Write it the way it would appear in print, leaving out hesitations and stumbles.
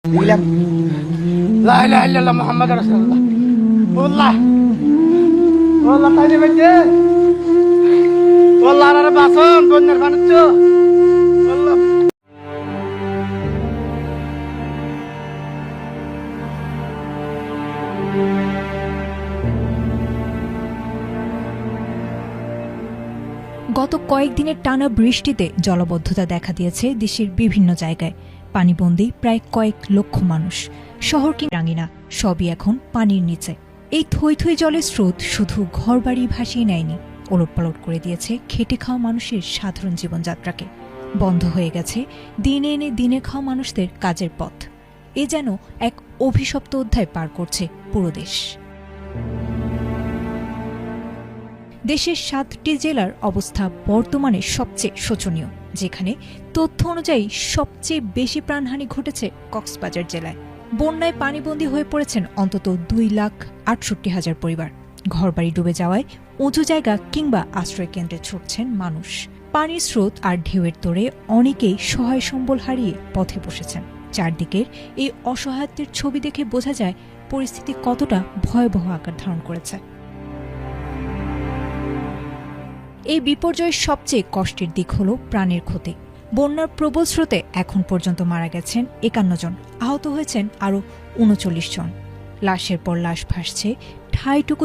দিলাম লা ইলাহা ইল্লাল্লাহ মুহাম্মাদুর রাসূলুল্লাহ আল্লাহ আল্লাহ তাই নেবেছে আল্লাহ আরে বাসন বন্যার বাণিজ্য আল্লাহ। গত কয়েকদিনের টানা বৃষ্টিতে জলাবদ্ধতা দেখা দিয়েছে দেশের বিভিন্ন জায়গায়। পানিবন্দী প্রায় কয়েক লক্ষ মানুষ। শহর কি রাঙিনা সবই এখন পানির নিচে। এই থই থই জলের স্রোত শুধু ঘরবাড়ি ভাসিয়ে নেয়নি, ওলটপালট করে দিয়েছে খেটে খাওয়া মানুষের সাধারণ জীবনযাত্রাকে। বন্ধ হয়ে গেছে দিনে এনে দিনে খাওয়া মানুষদের কাজের পথ। এ যেন এক অভিশপ্ত অধ্যায় পার করছে পুরো দেশ। দেশের ৭টি জেলার অবস্থা বর্তমানে সবচেয়ে শোচনীয়, যেখানে তথ্য অনুযায়ী সবচেয়ে বেশি প্রাণহানি ঘটেছে কক্সবাজার জেলায়। বন্যায় পানিবন্দী হয়ে পড়েছেন অন্তত 2,68,000 পরিবার। ঘরবাড়ি ডুবে যাওয়ায় উঁচু জায়গা কিংবা আশ্রয়কেন্দ্রে ছুটছেন মানুষ। পানির স্রোত আর ঢেউয়ের তোড়ে অনেকেই সহায় সম্বল হারিয়ে পথে বসেছেন। চারদিকের এই অসহায়ত্বের ছবি দেখে বোঝা যায় পরিস্থিতি কতটা ভয়াবহ আকার ধারণ করেছে। এই বিপর্যয়ের সবচেয়ে কষ্টের দিক হল প্রাণের ক্ষতি। বন্যার প্রবল স্রোতে এখন পর্যন্ত মারা গেছেন ৫১ জন, আহত হয়েছেন আরও ৩৯ জন। লাশের পর লাশ ভাসছে ঠাঁইটুকু